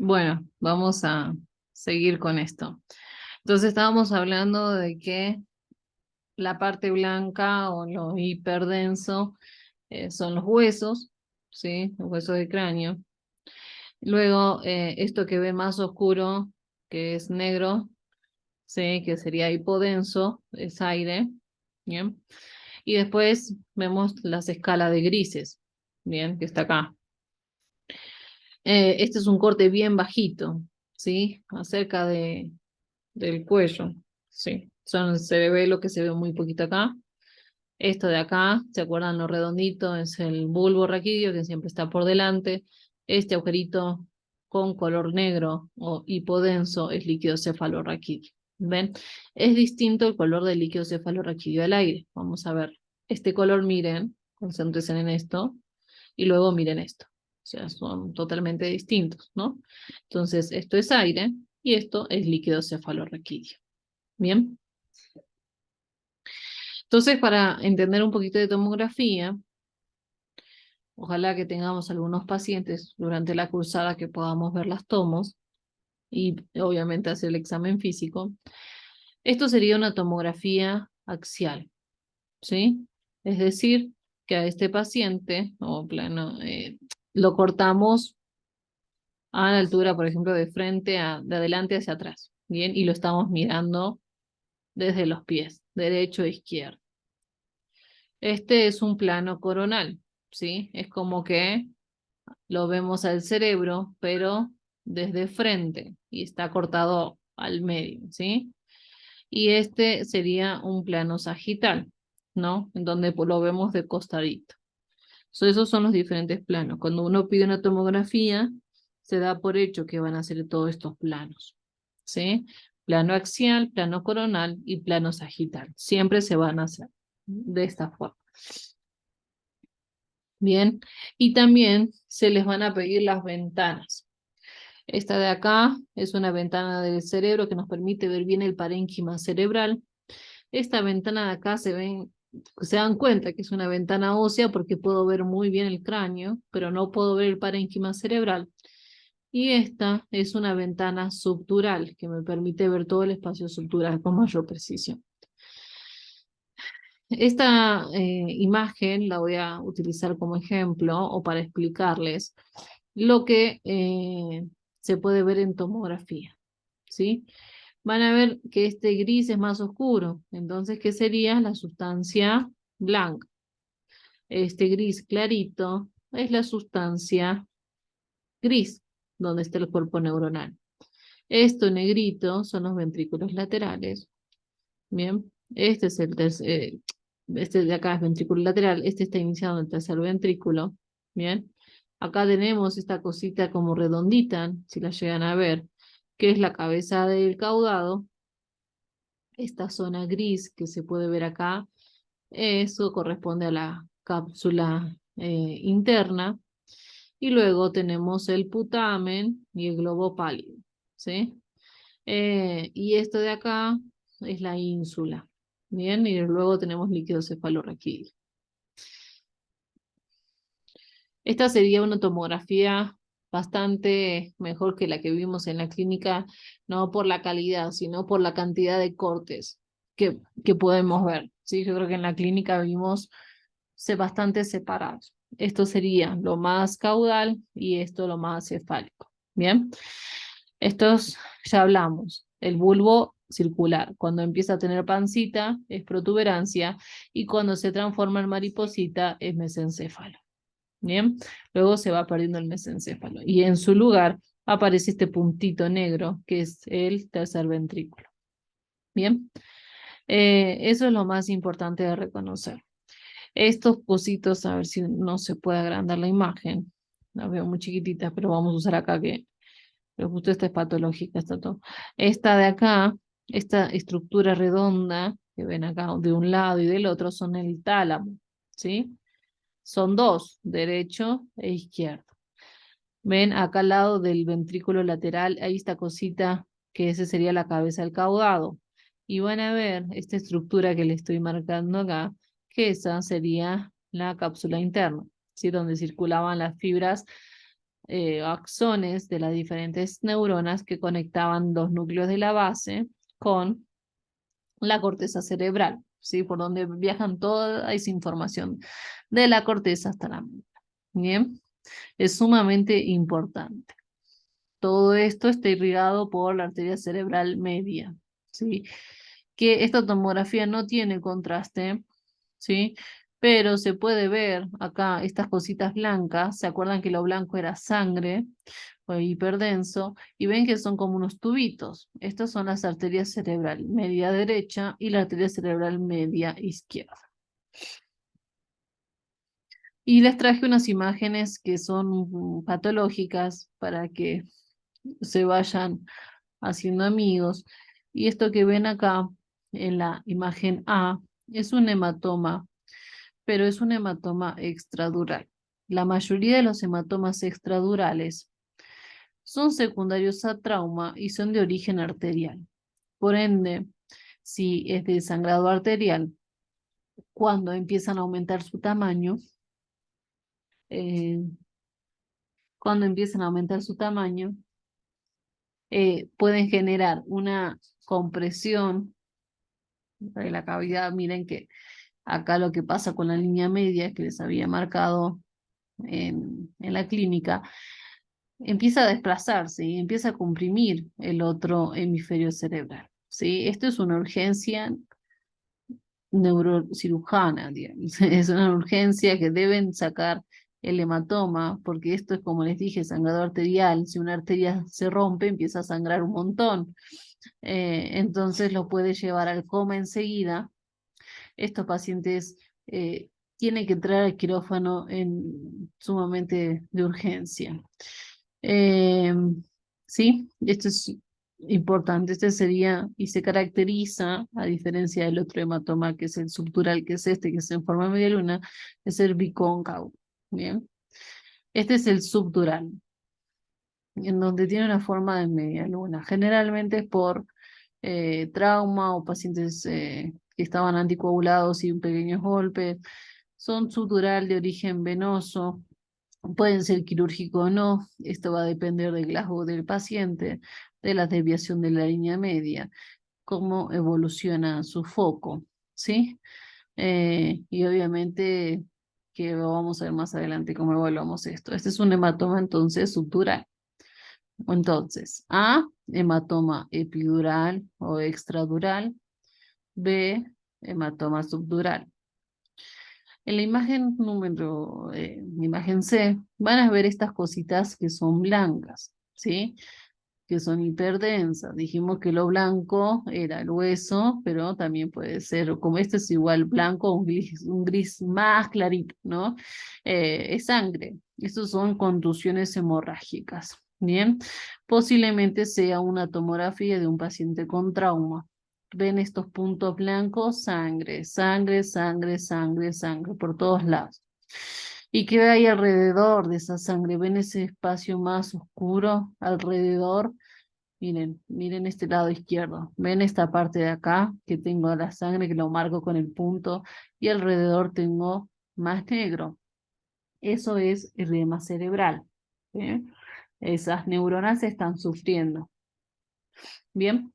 Bueno, vamos a seguir con esto. Entonces estábamos hablando de que la parte blanca o lo hiperdenso son los huesos, ¿sí? Los huesos del cráneo. Luego, esto que ve más oscuro, que es negro, ¿sí? Que sería hipodenso, es aire, ¿bien? Y después vemos las escalas de grises, ¿bien? Que está acá. Este es un corte bien bajito, ¿sí? Acerca del cuello, sí. Se ve lo que se ve muy poquito acá. Esto de acá, ¿se acuerdan lo redondito? Es el bulbo raquídeo que siempre está por delante. Este agujerito con color negro o hipodenso es líquido cefalorraquídeo. ¿Ven? Es distinto el color del líquido cefalorraquídeo al aire. Vamos a ver. Este color, miren, concéntrense en esto y luego miren esto. O sea, son totalmente distintos, ¿no? Entonces, esto es aire y esto es líquido cefalorraquídeo. Bien. Entonces, para entender un poquito de tomografía, ojalá que tengamos algunos pacientes durante la cursada que podamos ver las tomos y obviamente hacer el examen físico. Esto sería una tomografía axial, ¿sí? Es decir, que a este paciente o plano lo cortamos a la altura, por ejemplo, de frente de adelante hacia atrás, ¿bien? Y lo estamos mirando desde los pies, derecho e izquierdo. Este es un plano coronal, ¿sí? Es como que lo vemos al cerebro, pero desde frente y está cortado al medio, ¿sí? Y este sería un plano sagital, ¿no? En donde lo vemos de costadito. Esos son los diferentes planos. Cuando uno pide una tomografía, se da por hecho que van a ser todos estos planos, ¿sí? Plano axial, plano coronal y plano sagital. Siempre se van a hacer de esta forma. Bien, y también se les van a pedir las ventanas. Esta de acá es una ventana del cerebro que nos permite ver bien el parénquima cerebral. Esta ventana de acá se dan cuenta que es una ventana ósea porque puedo ver muy bien el cráneo, pero no puedo ver el parénquima cerebral. Y esta es una ventana subdural que me permite ver todo el espacio subdural con mayor precisión. Esta imagen la voy a utilizar como ejemplo o para explicarles lo que se puede ver en tomografía, ¿sí? Van a ver que este gris es más oscuro, entonces, ¿qué sería? La sustancia blanca. Este gris clarito es la sustancia gris, donde está el cuerpo neuronal. Esto negrito son los ventrículos laterales. Bien, este de acá es ventrículo lateral, este está iniciado en el tercer ventrículo. Bien, acá tenemos esta cosita como redondita, si la llegan a ver, que es la cabeza del caudado. Esta zona gris que se puede ver acá, eso corresponde a la cápsula interna. Y luego tenemos el putamen y el globo pálido, ¿sí? Y esto de acá es la ínsula. Bien, y luego tenemos líquido cefalorraquídeo. Esta sería una tomografía bastante mejor que la que vimos en la clínica, no por la calidad, sino por la cantidad de cortes que podemos ver. ¿Sí? Yo creo que en la clínica vimos bastante separados. Esto sería lo más caudal y esto lo más cefálico. Bien, estos ya hablamos. El bulbo circular, cuando empieza a tener pancita es protuberancia y cuando se transforma en mariposita es mesencéfalo. Bien, luego se va perdiendo el mesencéfalo y en su lugar aparece este puntito negro que es el tercer ventrículo. Bien, eso es lo más importante de reconocer. Estos cositos, a ver si no se puede agrandar la imagen. La veo muy chiquitita, pero vamos a usar acá pero justo esta es patológica, está todo. Esta de acá, esta estructura redonda que ven acá de un lado y del otro son el tálamo, ¿sí? Son dos, derecho e izquierdo. Ven acá al lado del ventrículo lateral, hay esta cosita que ese sería la cabeza del caudado. Y van a ver esta estructura que le estoy marcando acá, que esa sería la cápsula interna, ¿sí? Donde circulaban las fibras axones de las diferentes neuronas que conectaban los núcleos de la base con la corteza cerebral, ¿sí? Por donde viajan toda esa información de la corteza hasta la médula. Bien, es sumamente importante. Todo esto está irrigado por la arteria cerebral media, ¿sí? Que esta tomografía no tiene contraste, ¿sí? Pero se puede ver acá estas cositas blancas, ¿se acuerdan que lo blanco era sangre o hiperdenso? Y ven que son como unos tubitos. Estas son las arterias cerebral media derecha y la arteria cerebral media izquierda. Y les traje unas imágenes que son patológicas para que se vayan haciendo amigos. Y esto que ven acá en la imagen A es un hematoma, pero es un hematoma extradural. La mayoría de los hematomas extradurales son secundarios a trauma y son de origen arterial. Por ende, si es de sangrado arterial, cuando empiezan a aumentar su tamaño, eh, cuando empiezan a aumentar su tamaño, pueden generar una compresión de la cavidad. Miren que acá lo que pasa con la línea media que les había marcado en la clínica, empieza a desplazarse y empieza a comprimir el otro hemisferio cerebral, ¿sí? Esto es una urgencia neurocirujana, digamos. Es una urgencia que deben sacar el hematoma, porque esto es, como les dije, sangrado arterial. Si una arteria se rompe, empieza a sangrar un montón. Entonces lo puede llevar al coma enseguida. Estos pacientes tienen que entrar al quirófano sumamente de urgencia. Eh, ¿Sí? Esto es importante. Este sería, y se caracteriza, a diferencia del otro hematoma, que es el subdural, que es este, que es en forma de media luna, es el bicóncavo. Bien. Este es el subdural, en donde tiene una forma de media luna. Generalmente es por trauma o pacientes que estaban anticoagulados y un pequeños golpes. Son subdural de origen venoso, pueden ser quirúrgico o no. Esto va a depender del glasgow del paciente, de la desviación de la línea media, cómo evoluciona su foco, ¿sí? Y obviamente que vamos a ver más adelante cómo evaluamos esto. Este es un hematoma entonces subdural. Entonces, A, hematoma epidural o extradural. B, hematoma subdural. En la imagen C, van a ver estas cositas que son blancas, ¿sí? Que son hiperdensas. Dijimos que lo blanco era el hueso, pero también puede ser, como este es igual blanco, un gris más clarito, ¿no? Es sangre. Estos son contusiones hemorrágicas, ¿bien? Posiblemente sea una tomografía de un paciente con trauma. Ven estos puntos blancos, sangre, sangre, sangre, sangre, sangre, por todos lados. ¿Y qué hay alrededor de esa sangre? ¿Ven ese espacio más oscuro alrededor? Miren, miren este lado izquierdo. ¿Ven esta parte de acá que tengo la sangre que lo marco con el punto y alrededor tengo más negro? Eso es edema cerebral. ¿Sí? Esas neuronas están sufriendo. Bien.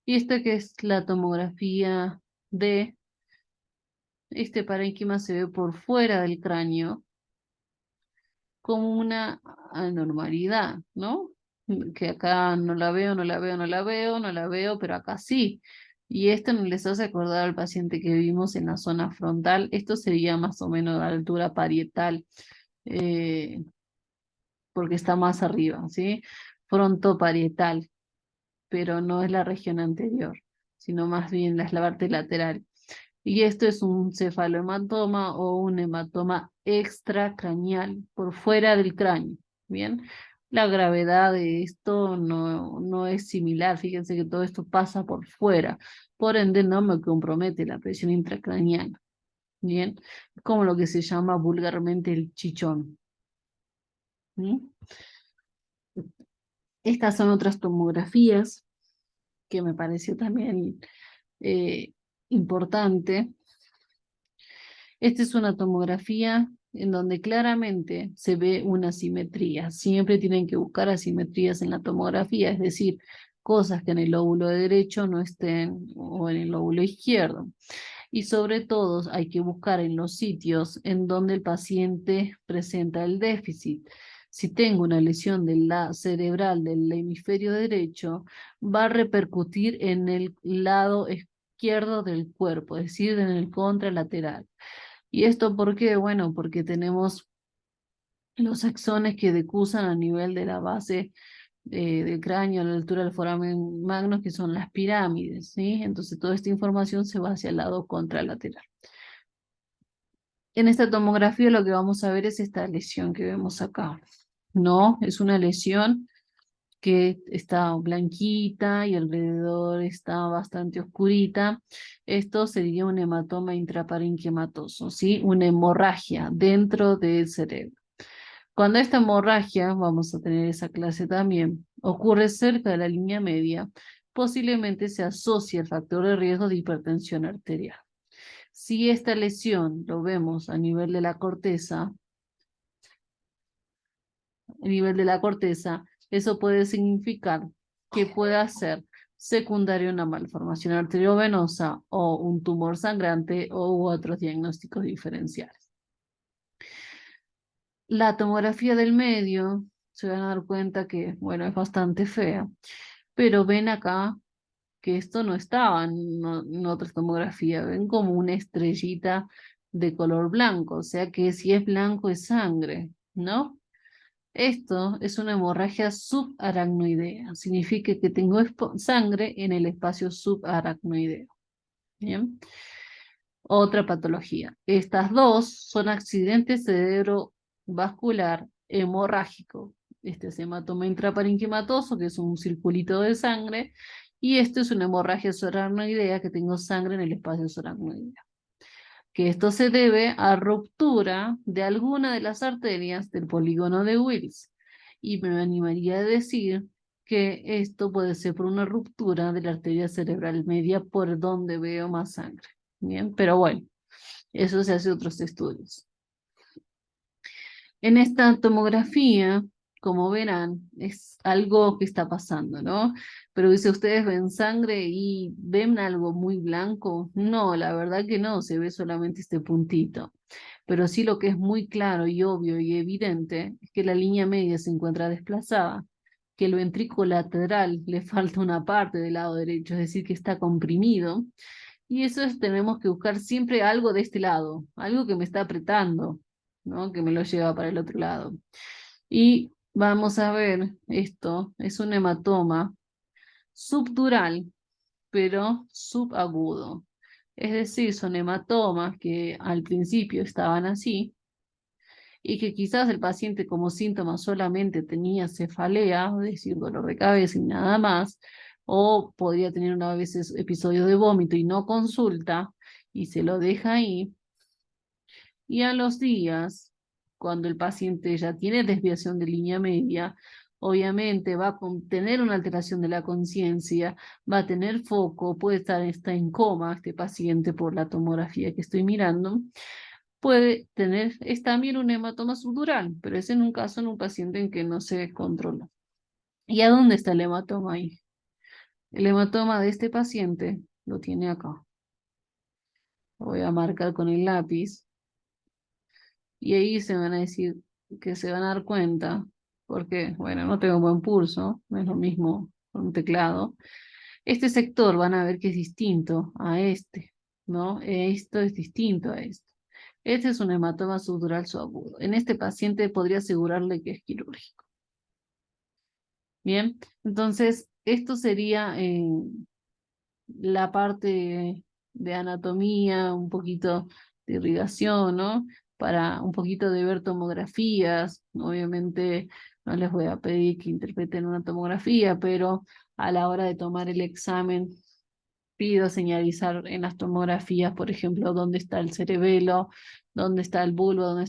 Y esta que es la tomografía de este parénquima se ve por fuera del cráneo como una anormalidad, ¿no? Que acá no la veo, no la veo, no la veo, no la veo, pero acá sí. Y esto nos les hace acordar al paciente que vimos en la zona frontal. Esto sería más o menos a la altura parietal, eh, porque está más arriba, ¿sí? Frontoparietal, pero no es la región anterior, sino más bien es la parte lateral. Y esto es un cefalohematoma o un hematoma extracraneal, por fuera del cráneo. Bien, la gravedad de esto no es similar. Fíjense que todo esto pasa por fuera, por ende no me compromete la presión intracraneal. Bien, como lo que se llama vulgarmente el chichón. ¿Mm? Estas son otras tomografías que me pareció también importante. Esta es una tomografía en donde claramente se ve una simetría. Siempre tienen que buscar asimetrías en la tomografía, es decir, cosas que en el lóbulo derecho no estén o en el lóbulo izquierdo. Y sobre todo hay que buscar en los sitios en donde el paciente presenta el déficit. Si tengo una lesión cerebral del hemisferio derecho, va a repercutir en el lado izquierdo del cuerpo, es decir, en el contralateral. ¿Y esto por qué? Bueno, porque tenemos los axones que decusan a nivel de la base del cráneo, a la altura del foramen magnus, que son las pirámides, ¿sí? Entonces toda esta información se va hacia el lado contralateral. En esta tomografía lo que vamos a ver es esta lesión que vemos acá. No, es una lesión que está blanquita y alrededor está bastante oscurita. Esto sería un hematoma intraparenquimatoso, ¿sí? Una hemorragia dentro del cerebro. Cuando esta hemorragia, vamos a tener esa clase también, ocurre cerca de la línea media, posiblemente se asocia el factor de riesgo de hipertensión arterial. Si esta lesión lo vemos a nivel de la corteza, eso puede significar que pueda ser secundario a una malformación arteriovenosa o un tumor sangrante u otros diagnósticos diferenciales. La tomografía del medio, se van a dar cuenta que, bueno, es bastante fea, pero ven acá que esto no estaba en otra tomografía, ven como una estrellita de color blanco, o sea que si es blanco es sangre, ¿no? Esto es una hemorragia subaracnoidea, significa que tengo sangre en el espacio subaracnoideo. ¿Bien? Otra patología. Estas dos son accidentes cerebrovascular hemorrágico. Este es hematoma intraparenquimatoso, que es un circulito de sangre, y esto es una hemorragia subaracnoidea, que tengo sangre en el espacio subaracnoideo. Que esto se debe a ruptura de alguna de las arterias del polígono de Wills. Y me animaría a decir que esto puede ser por una ruptura de la arteria cerebral media por donde veo más sangre. Bien, pero bueno, eso se hace otros estudios. En esta tomografía, como verán, es algo que está pasando, ¿no? Pero si ustedes ven sangre y ven algo muy blanco, no, la verdad que no, se ve solamente este puntito. Pero sí lo que es muy claro y obvio y evidente es que la línea media se encuentra desplazada, que el ventrículo lateral le falta una parte del lado derecho, es decir, que está comprimido. Y eso es, tenemos que buscar siempre algo de este lado, algo que me está apretando, ¿no? Que me lo lleva para el otro lado. Y vamos a ver, esto es un hematoma subdural, pero subagudo. Es decir, son hematomas que al principio estaban así, y que quizás el paciente como síntoma solamente tenía cefalea, es decir, dolor de cabeza y nada más, o podría tener a veces episodios de vómito y no consulta, y se lo deja ahí, y a los días, cuando el paciente ya tiene desviación de línea media, obviamente va a tener una alteración de la conciencia, va a tener foco, puede estar en coma este paciente por la tomografía que estoy mirando, puede tener, es también un hematoma subdural, pero es en un caso en un paciente en que no se controla. ¿Y a dónde está el hematoma ahí? El hematoma de este paciente lo tiene acá. Lo voy a marcar con el lápiz y ahí se van a decir que se van a dar cuenta, porque, bueno, no tengo buen pulso, no es lo mismo con un teclado. Este sector van a ver que es distinto a este, ¿no? Esto es distinto a esto. Este es un hematoma subdural subagudo. En este paciente podría asegurarle que es quirúrgico. Bien, entonces esto sería la parte de anatomía, un poquito de irrigación, ¿no? Para un poquito de ver tomografías. Obviamente no les voy a pedir que interpreten una tomografía, pero a la hora de tomar el examen pido señalizar en las tomografías, por ejemplo, dónde está el cerebelo, dónde está el bulbo, dónde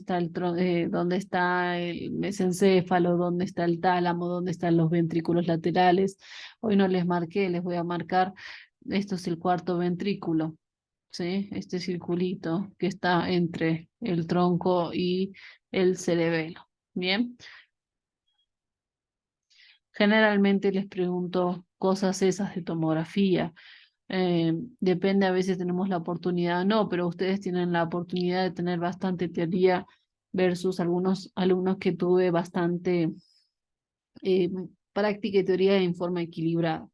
está el mesencéfalo, dónde está el tálamo, dónde están los ventrículos laterales. Hoy no les marqué, les voy a marcar. Esto es el cuarto ventrículo. ¿sí? Este circulito que está entre el tronco y el cerebelo. Bien. Generalmente les pregunto cosas esas de tomografía. Depende, a veces tenemos la oportunidad, no, pero ustedes tienen la oportunidad de tener bastante teoría versus algunos alumnos que tuve bastante eh, práctica y teoría en forma equilibrada.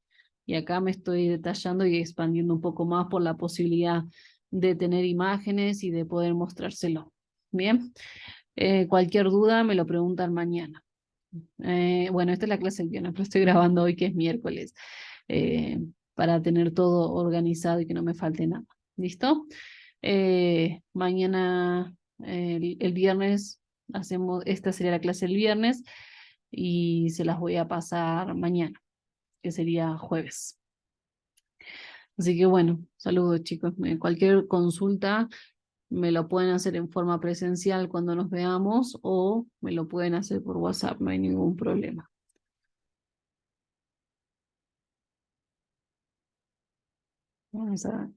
Y acá me estoy detallando y expandiendo un poco más por la posibilidad de tener imágenes y de poder mostrárselo. Bien, cualquier duda me lo preguntan mañana. Bueno, esta es la clase del viernes, pero estoy grabando hoy que es miércoles, eh, para tener todo organizado y que no me falte nada. ¿Listo? Mañana, el viernes, hacemos, esta sería la clase el viernes y se las voy a pasar mañana, que sería jueves. Así que bueno, saludos chicos. Cualquier consulta me lo pueden hacer en forma presencial cuando nos veamos o me lo pueden hacer por WhatsApp, no hay ningún problema. Vamos a